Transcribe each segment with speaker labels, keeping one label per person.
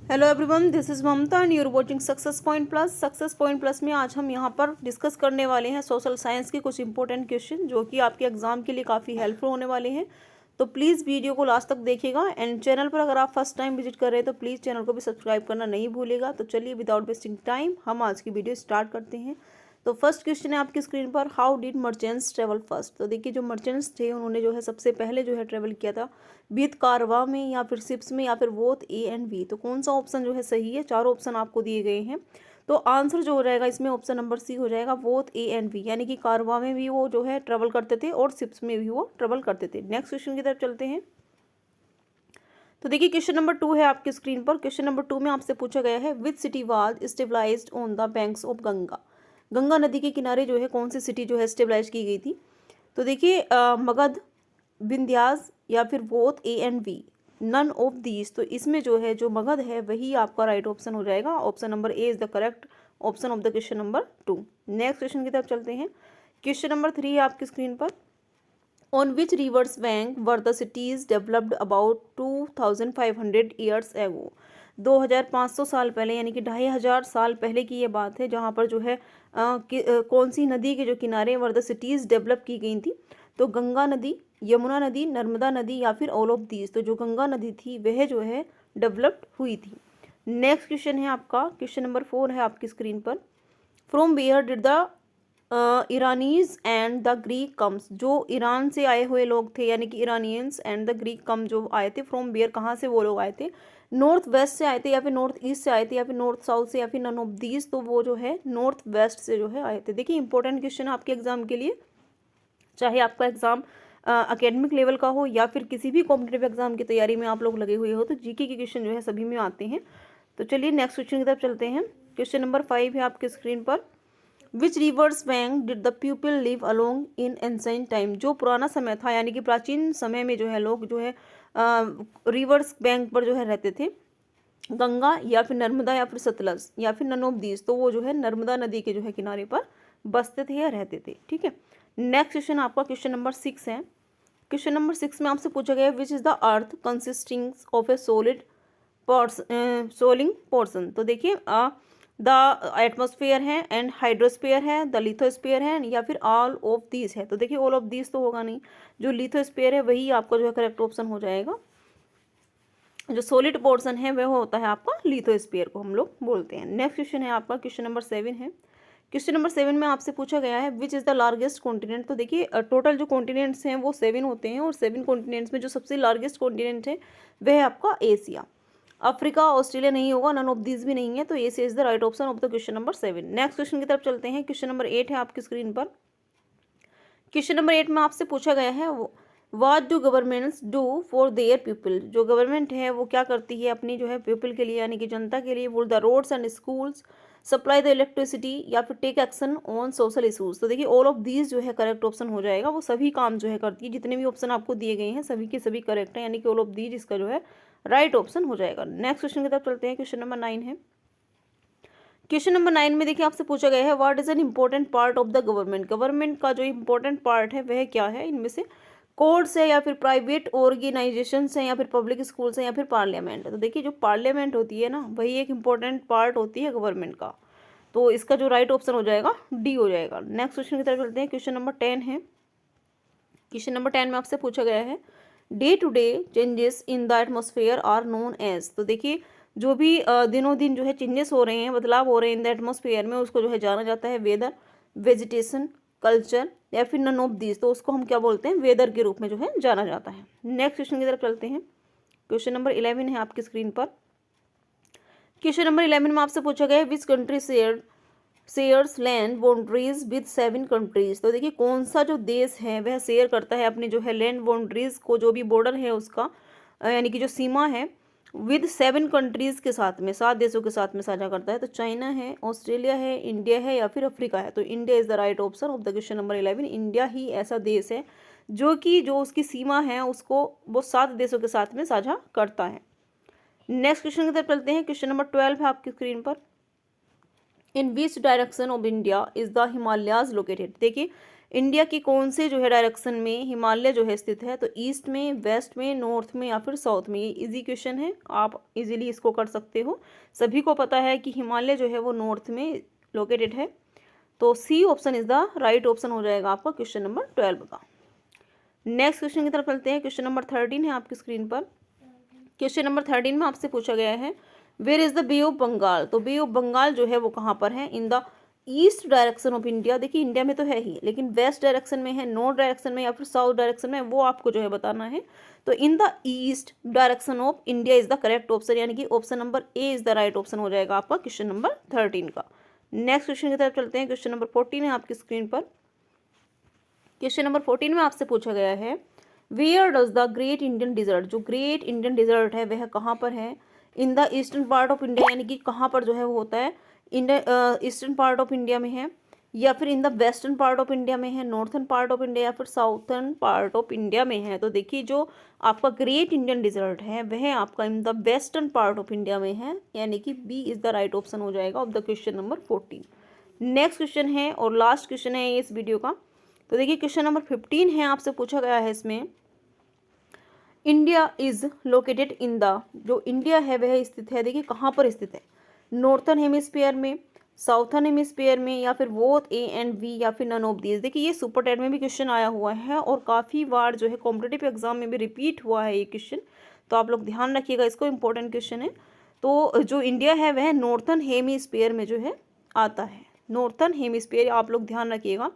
Speaker 1: Hello everyone, this is Mamta and you're watching Success Point Plus. Success Point Plus में आज हम यहाँ पर डिस्कस करने वाले हैं सोशल साइंस के कुछ इंपॉर्टेंट क्वेश्चन जो कि आपके एग्जाम के लिए काफ़ी हेल्पफुल होने वाले हैं। तो प्लीज़ वीडियो को लास्ट तक देखिएगा एंड चैनल पर अगर आप फर्स्ट टाइम विजिट कर रहे हैं तो प्लीज़ चैनल को भी सब्सक्राइब करना नहीं भूलिएगा। तो चलिए विदाउट वेस्टिंग टाइम हम आज की वीडियो स्टार्ट करते हैं। तो फर्स्ट क्वेश्चन है आपकी स्क्रीन पर, how did merchants travel first. तो देखिए जो मर्चेंट्स थे उन्होंने जो है सबसे पहले जो है ट्रेवल किया था विद कारवा में या फिर शिप्स में या फिर बोथ ए एंड बी। तो कौन सा ऑप्शन जो है सही है, चारों ऑप्शन आपको दिए गए हैं। तो आंसर जो हो जाएगा इसमें ऑप्शन नंबर सी हो जाएगा, बोथ ए एंड बी, यानी कि कारवा में भी वो जो है ट्रेवल करते थे और शिप्स में भी वो ट्रेवल करते थे। नेक्स्ट क्वेश्चन की तरफ चलते हैं। तो देखिए क्वेश्चन नंबर 2 है आपकी स्क्रीन पर। क्वेश्चन नंबर 2 में आपसे पूछा गया है, which city was stabilised on the banks of Ganga. Ganga नदी के किनारे जो है कौन सी सिटी जो है स्टेबलाइज की गई थी। तो देखिए मगध, विंध्यास या फिर both A and B, none of these. तो इसमें जो है जो मगध है वही आपका राइट ऑप्शन हो जाएगा। Option number A is the correct option of the question number 2। Next question की तरफ चलते हैं। क्वेश्चन नंबर 3 है आपकी स्क्रीन पर, on which rivers bank were the cities developed about 2500 years ago. 2500 साल पहले यानी कि 2500 साल पहले की ये बात है जहाँ पर जो है कौन सी नदी के जो किनारे वर द सिटीज़ डेवलप की गई थी। तो गंगा नदी, यमुना नदी, नर्मदा नदी या फिर ऑल ऑफ दीज। तो जो गंगा नदी थी वह जो है डेवलप्ड हुई थी। नेक्स्ट क्वेश्चन है आपका, क्वेश्चन नंबर 4 है आपकी स्क्रीन पर, from where did the Iranis and the Greek comes. जो ईरान से आए हुए लोग थे यानी कि Iranians and the Greek come जो आए थे, फ्रॉम वेयर कहाँ से वो लोग आए थे, नॉर्थ वेस्ट से आए थे या फिर नॉर्थ ईस्ट से आए थे या फिर नॉर्थ साउथ से या फिर नन ऑफ दीज। तो वो जो है नॉर्थ वेस्ट से जो है आए थे। देखिए इंपॉर्टेंट क्वेश्चन है आपके एग्जाम के लिए, चाहे आपका एग्जाम एकेडमिक लेवल का हो या फिर किसी भी कॉम्पिटेटिव एग्जाम की तैयारी में आप लोग लगे हुए हो, तो जीके के क्वेश्चन जो है सभी में आते हैं। तो चलिए नेक्स्ट क्वेश्चन की तरफ चलते हैं। क्वेश्चन नंबर 5 है आपके स्क्रीन पर, which rivers bank did the people live along in ancient time. जो पुराना समय था यानी कि प्राचीन समय में जो है लोग जो है रिवर्स बैंक पर जो है रहते थे, गंगा या फिर नर्मदा या फिर सतलज या फिर नन ऑफ दीज। तो वो जो है नर्मदा नदी के जो है किनारे पर बसते थे या रहते थे। ठीक है, नेक्स्ट क्वेश्चन आपका क्वेश्चन नंबर 6 है। क्वेश्चन नंबर 6 में आपसे पूछा गया है, which is the earth consisting of A solid soling portion. तो देखिए द एटमॉस्फेयर है एंड हाइड्रोस्फेयर है, द लिथोस्फेयर है या फिर ऑल ऑफ दीज है। तो देखिए ऑल ऑफ दीज तो होगा नहीं, जो लिथोस्फेयर है वही आपका जो है करेक्ट ऑप्शन हो जाएगा। जो सॉलिड पोर्शन है वह होता है आपका लिथोस्फीयर को हम लोग बोलते हैं। नेक्स्ट क्वेश्चन है आपका क्वेश्चन नंबर 7 है। क्वेश्चन नंबर 7 में आपसे पूछा गया है, which is the largest continent. तो देखिए टोटल जो कॉन्टिनेंट्स हैं वो 7 होते हैं और 7 कॉन्टिनेंट्स में जो सबसे लार्जेस्ट कॉन्टिनेंट है वह है आपका एशिया। अफ्रीका, ऑस्ट्रेलिया नहीं होगा, नन ऑफ दीज भी नहीं है। तो Asia is the right option of the question number 7। Next question की तरफ चलते हैं। क्वेश्चन नंबर 8 है आपकी स्क्रीन पर। क्वेश्चन नंबर 8 में आपसे पूछा गया है, what do governments do for their people. जो गवर्नमेंट है वो क्या करती है अपनी जो है पीपल के लिए यानी कि जनता के लिए, वो the roads and schools, supply the electricity या फिर take action on social issues. तो देखिए ऑल ऑफ दीज जो है करेक्ट ऑप्शन हो जाएगा। वो सभी काम जो है करती है, जितने भी ऑप्शन आपको दिए गए हैं सभी के सभी करेक्ट है, यानी कि ऑल ऑफ दीज इसका जो है राइट ऑप्शन हो जाएगा। नेक्स्ट क्वेश्चन की तरफ चलते हैं। क्वेश्चन नंबर 9 है। क्वेश्चन नंबर 9 में देखिए आपसे पूछा गया है, what is an important part of the government. Government का जो इंपॉर्टेंट पार्ट है वह क्या है, इनमें से कोर्ट्स है या फिर प्राइवेट ऑर्गेनाइजेशंस हैं या फिर पब्लिक स्कूल्स हैं या फिर पार्लियामेंट। तो देखिए जो पार्लियामेंट होती है ना वही एक इंपॉर्टेंट पार्ट होती है गवर्नमेंट का। तो इसका जो राइट ऑप्शन हो जाएगा डी हो जाएगा। नेक्स्ट क्वेश्चन की तरफ चलते हैं। क्वेश्चन नंबर 10 है। क्वेश्चन नंबर 10 में आपसे पूछा गया है, day to day changes in the atmosphere are known as. तो देखिए जो भी दिनों दिन जो है चेंजेस हो रहे हैं, बदलाव हो रहे हैं इन द एटमोसफेयर में, उसको जो है जाना जाता है वेदर, वेजिटेशन, कल्चर या फिर नन ऑफ दीज। तो उसको हम क्या बोलते हैं, वेदर के रूप में जो है जाना जाता है। नेक्स्ट क्वेश्चन की तरफ चलते हैं। क्वेश्चन नंबर 11 है आपकी स्क्रीन पर। क्वेश्चन नंबर 11 में आपसे पूछा गया है, which country shares land boundaries with 7 countries. तो देखिए कौन सा जो देश है वह शेयर करता है अपनी जो है लैंड बाउंड्रीज को, जो भी बॉर्डर है उसका यानी कि जो सीमा है, विद 7 कंट्रीज के साथ में, 7 देशों के साथ में साझा करता है। तो चाइना है, ऑस्ट्रेलिया है, इंडिया है या फिर अफ्रीका है। तो India is the right option of the question number 11। India ही ऐसा देश है जो कि जो उसकी सीमा है उसको वो 7 देशों के साथ में साझा करता है। नेक्स्ट क्वेश्चन की तरफ चलते हैं। क्वेश्चन नंबर 12 है आपकी स्क्रीन पर, in which direction of India is the Himalayas located. देखिए इंडिया की कौन से जो है डायरेक्शन में हिमालय जो है स्थित है, तो ईस्ट में, वेस्ट में, नॉर्थ में या फिर साउथ में। ये इजी क्वेश्चन है, आप इजीली इसको कर सकते हो। सभी को पता है कि हिमालय जो है वो नॉर्थ में लोकेटेड है, तो C option is the right option हो जाएगा आपका क्वेश्चन नंबर 12 का। नेक्स्ट क्वेश्चन की तरफ चलते हैं। क्वेश्चन नंबर 13 है आपकी स्क्रीन पर। क्वेश्चन नंबर 13 में आपसे पूछा गया है where is the Bay of Bengal. तो बे ऑफ बंगाल जो है वो कहाँ पर है? In the east direction of India. देखिए इंडिया में तो है ही, लेकिन वेस्ट डायरेक्शन में है, नॉर्थ डायरेक्शन में या फिर साउथ डायरेक्शन में, वो आपको जो है बताना है। तो in the east direction of India is the correct option, यानी कि option number A is the right option हो जाएगा आपका क्वेश्चन नंबर 13 का। नेक्स्ट क्वेश्चन की तरफ चलते हैं। क्वेश्चन नंबर 14 है आपकी स्क्रीन पर। क्वेश्चन नंबर 14 में आपसे पूछा गया है where does the Great Indian Desert. जो ग्रेट इंडियन डिजर्ट है वह कहाँ पर है? In the eastern part of India, यानी कि कहाँ पर जो है वो होता है? India eastern part of India में है, या फिर in the western part of India में है, नॉर्थर्न पार्ट ऑफ इंडिया या फिर साउथर्न पार्ट ऑफ इंडिया में है। तो देखिए जो आपका ग्रेट इंडियन डिजर्ट है वह आपका in the western part of India में है, यानी कि B is the right option हो जाएगा of the question number 14। Next question है और लास्ट क्वेश्चन है इस वीडियो का। तो देखिए क्वेश्चन नंबर 15 है, आपसे पूछा गया है इसमें India is located in the. जो इंडिया है वह स्थित है, देखिए कहाँ पर स्थित है? नॉर्थर्न हेमिस्फीयर में, साउथर्न हेमिस्फीयर में, या फिर बोथ ए एंड बी, या फिर नन ऑफ दीज। देखिए ये सुपर टेट में भी क्वेश्चन आया हुआ है और काफ़ी बार जो है कॉम्पिटेटिव एग्जाम में भी रिपीट हुआ है ये क्वेश्चन, तो आप लोग ध्यान रखिएगा, इसको इंपॉर्टेंट क्वेश्चन है। तो जो इंडिया है वह नॉर्थर्न हेमिस्फीयर में जो है आता है, नॉर्थर्न हेमिस्फीयर, आप लोग ध्यान रखिएगा।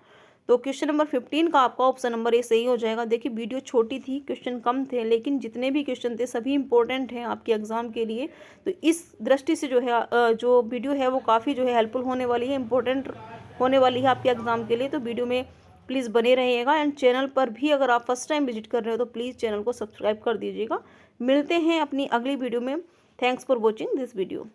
Speaker 1: तो क्वेश्चन नंबर 15 का आपका ऑप्शन नंबर ए सही हो जाएगा। देखिए वीडियो छोटी थी, क्वेश्चन कम थे, लेकिन जितने भी क्वेश्चन थे सभी इंपॉर्टेंट हैं आपके एग्जाम के लिए। तो इस दृष्टि से जो है जो वीडियो है वो काफ़ी जो है हेल्पफुल होने वाली है, इंपॉर्टेंट होने वाली है आपके एग्जाम के लिए। तो वीडियो में प्लीज़ बने रहिएगा, एंड चैनल पर भी अगर आप फर्स्ट टाइम विजिट कर रहे हो तो प्लीज़ चैनल को सब्सक्राइब कर दीजिएगा। मिलते हैं अपनी अगली वीडियो में। Thanks for watching this video.